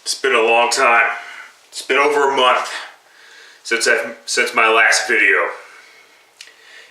It's been a long time. It's been over a month since my last video,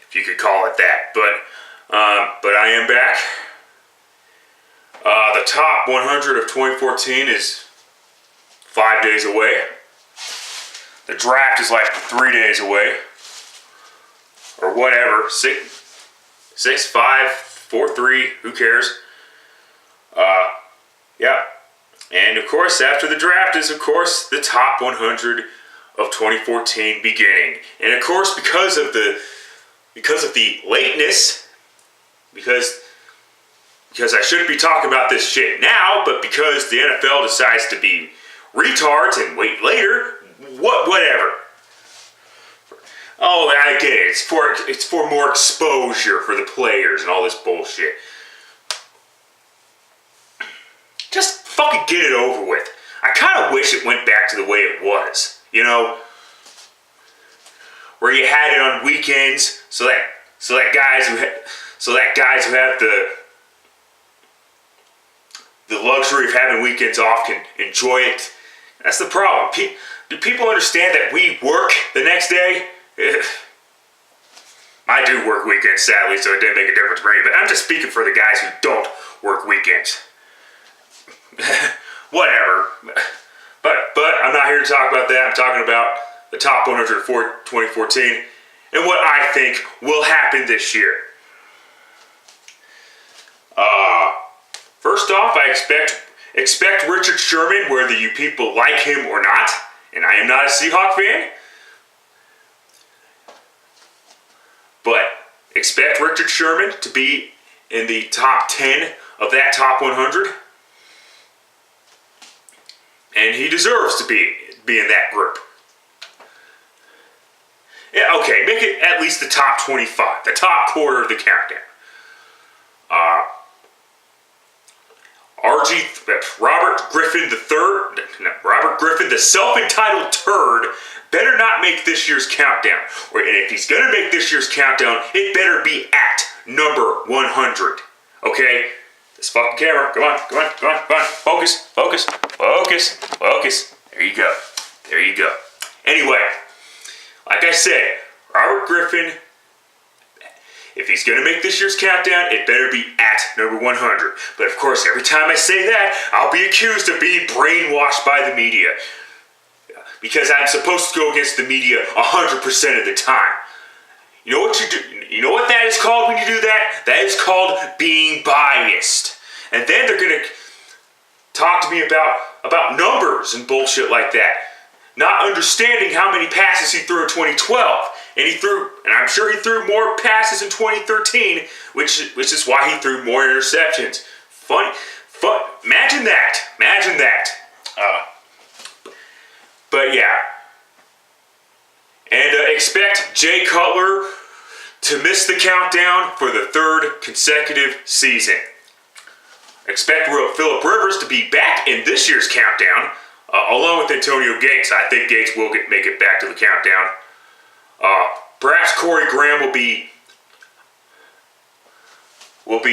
if you could call it that. But I am back. The top 100 of 2014 is 5 days away. The draft is like 3 days away, or whatever. 6, 5, 4, 3. Who cares? Yeah. And of course, after the draft is, of course, the top 100 of 2014 beginning. And of course, because of the lateness, because I shouldn't be talking about this shit now, but because the NFL decides to be retards and wait later, whatever. Oh, I get it. It's for more exposure for the players and all this bullshit. Just fucking get it over with. I kind of wish it went back to the way it was, you know, where you had it on weekends, so that guys who have the luxury of having weekends off can enjoy it. That's the problem. Do people understand that we work the next day? I do work weekends, sadly, so it didn't make a difference for me. But I'm just speaking for the guys who don't work weekends. Whatever. But I'm not here to talk about that. I'm talking about the top 100 for 2014 and what I think will happen this year. First off, I expect Richard Sherman, whether you people like him or not, and I am not a Seahawk fan, but expect Richard Sherman to be in the top 10 of that top 100. And he deserves to be in that group. Yeah, okay, make it at least the top 25, the top quarter of the countdown. Robert Griffin the self-entitled turd, better not make this year's countdown. And if he's gonna make this year's countdown, it better be at number 100. Okay? This fucking camera, come on. Focus. There you go. Anyway, like I said, Robert Griffin, if he's going to make this year's countdown, it better be at number 100. But of course, every time I say that, I'll be accused of being brainwashed by the media. Because I'm supposed to go against the media 100% of the time. You know what you do? You know what that is called when you do that? That is called being biased. And then they're going to talk to me about numbers and bullshit like that. Not understanding how many passes he threw in 2012. And I'm sure he threw more passes in 2013, which is why he threw more interceptions. Fun. Imagine that. But yeah. And expect Jay Cutler to miss the countdown for the third consecutive season. Expect Phillip Rivers to be back in this year's countdown, along with Antonio Gates. I think Gates will make it back to the countdown. Perhaps Corey Graham will be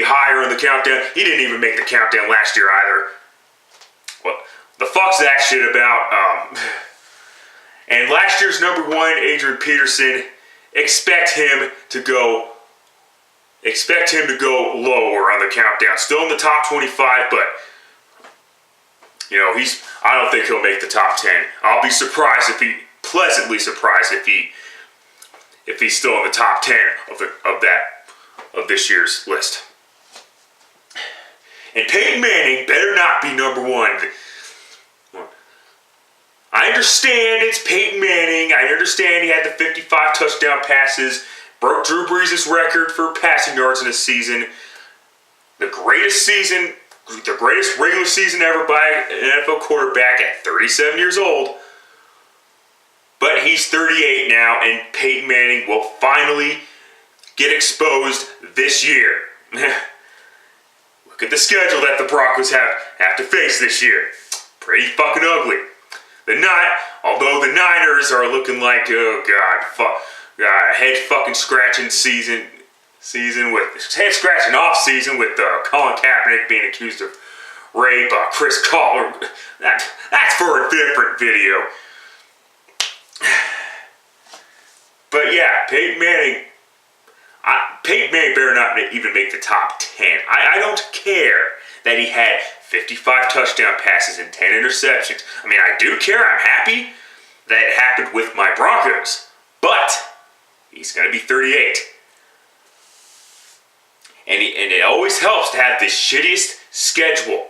higher in the countdown. He didn't even make the countdown last year either. What the fuck's that shit about? And last year's number 1, Adrian Peterson, expect him to go lower on the countdown. Still in the top 25, but you know, I don't think he'll make the top 10. I'll be pleasantly surprised if he's still in the top 10 of this year's list. And Peyton Manning better not be number 1. I understand it's Peyton Manning. I understand he had the 55 touchdown passes, broke Drew Brees' record for passing yards in a season. The greatest regular season ever by an NFL quarterback at 37 years old. But he's 38 now, and Peyton Manning will finally get exposed this year. Look at the schedule that the Broncos have to face this year. Pretty fucking ugly. Although the Niners are looking like, oh God, head fucking scratching head scratching off season with Colin Kaepernick being accused of rape. Chris Collar, That's for a different video. But yeah, Peyton Manning better not even make the top 10. I don't care that he had 55 touchdown passes and 10 interceptions. I mean, I do care. I'm happy that it happened with my Broncos. But he's going to be 38. And it always helps to have the shittiest schedule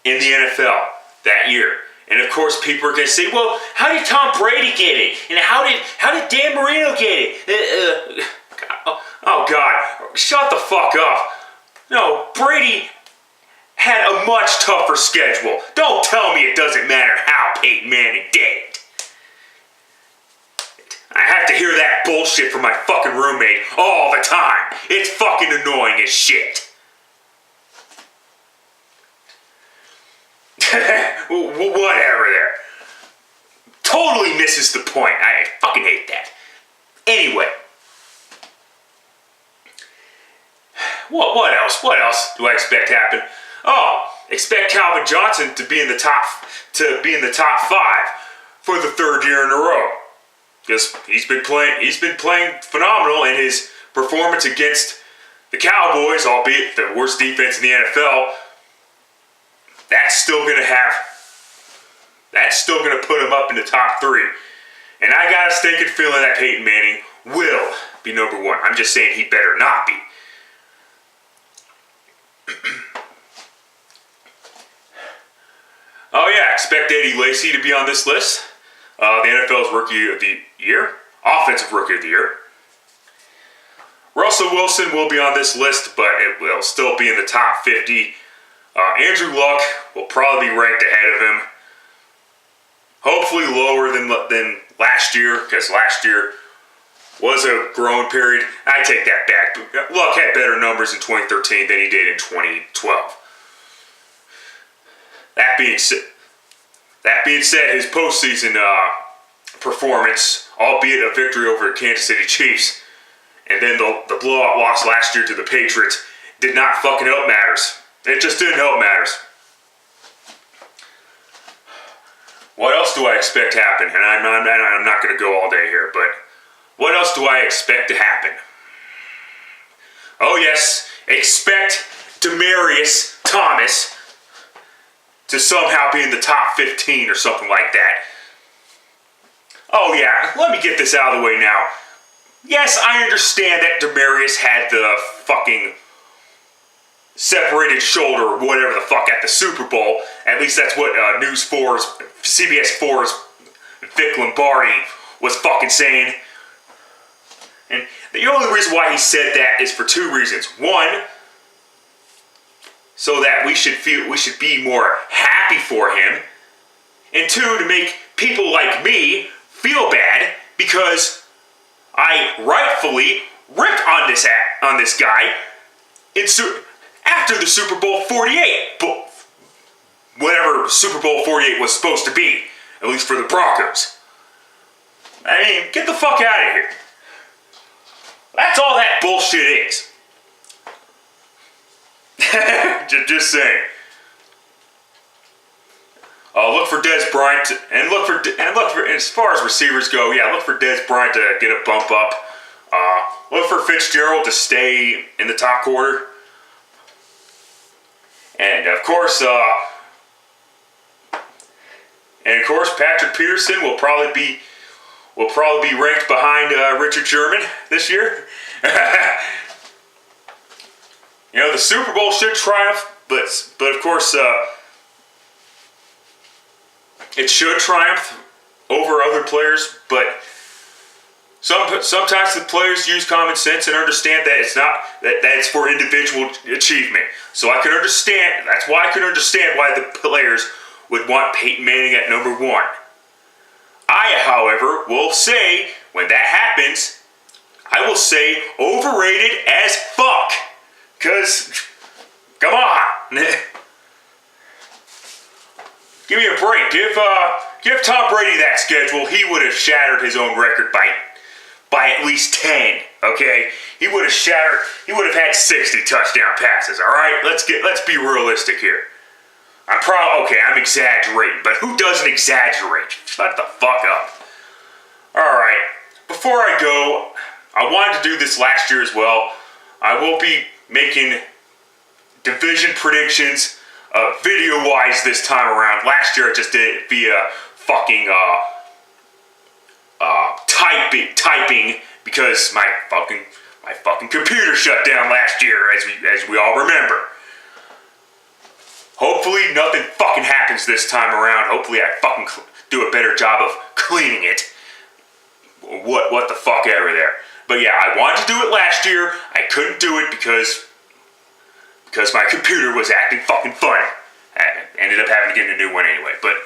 in the NFL that year. And of course, people are going to say, well, how did Tom Brady get it? And how did Dan Marino get it? Oh, God. Shut the fuck up. No, Brady had a much tougher schedule. Don't tell me it doesn't matter how Peyton Manning did it. I have to hear that bullshit from my fucking roommate all the time. It's fucking annoying as shit. Whatever there. Totally misses the point. I fucking hate that. Anyway. What else? What else do I expect to happen? Oh, expect Calvin Johnson to be in the top 5 for the 3rd year in a row. Because he's been playing phenomenal in his performance against the Cowboys, albeit the worst defense in the NFL. That's still gonna put him up in the top 3. And I got a stinking feeling that Peyton Manning will be number 1. I'm just saying he better not be. Oh yeah, expect Eddie Lacy to be on this list. The NFL's Rookie of the Year, Offensive Rookie of the Year. Russell Wilson will be on this list, but it will still be in the top 50. Andrew Luck will probably be ranked ahead of him. Hopefully lower than last year, because last year was a growing period. I take that back. Luck had better numbers in 2013 than he did in 2012. That being said, his postseason performance, albeit a victory over the Kansas City Chiefs, and then the blowout loss last year to the Patriots, did not fucking help matters. It just didn't help matters. What else do I expect to happen? And I'm not going to go all day here, but what else do I expect to happen? Oh yes, expect Demaryius Thomas to somehow be in the top 15 or something like that. Oh yeah, let me get this out of the way now. Yes, I understand that Demaryius had the fucking separated shoulder or whatever the fuck at the Super Bowl. At least that's what CBS 4's Vic Lombardi was fucking saying. And the only reason why he said that is for 2 reasons. 1, so that we should be more happy for him. And 2, to make people like me feel bad because I rightfully ripped on this guy after the Super Bowl 48. Whatever Super Bowl 48 was supposed to be, at least for the Broncos. I mean, get the fuck out of here. That's all that bullshit is. Just saying. Look for Dez Bryant and look for as far as receivers go. Yeah, look for Dez Bryant to get a bump up. Look for Fitzgerald to stay in the top quarter. And of course, Patrick Peterson will probably be ranked behind Richard Sherman this year. You know, the Super Bowl should triumph, but of course, it should triumph over other players. But sometimes the players use common sense and understand that it's not that it's for individual achievement. So I can understand. That's why I can understand why the players would want Peyton Manning at number 1. I, however, will say when that happens, I will say overrated as fuck. Cause, come on, give me a break. Give Tom Brady that schedule. He would have shattered his own record by at least 10. Okay, he would have had 60 touchdown passes. All right, let's be realistic here. I'm okay, I'm exaggerating, but who doesn't exaggerate? Shut the fuck up. Alright, before I go, I wanted to do this last year as well. I will be making division predictions video-wise this time around. Last year I just did it via fucking typing because my fucking computer shut down last year, as we all remember. Hopefully nothing fucking happens this time around. Hopefully I fucking do a better job of cleaning it. What the fuck ever there. But yeah, I wanted to do it last year. I couldn't do it because my computer was acting fucking funny. I ended up having to get a new one anyway. But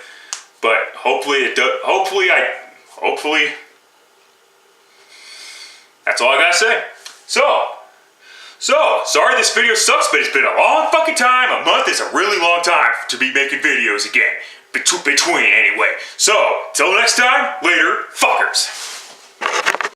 hopefully it does. Hopefully. That's all I gotta say. So, sorry this video sucks, but it's been a long fucking time. A month is a really long time to be making videos again. Between, anyway. So, till next time, later, fuck.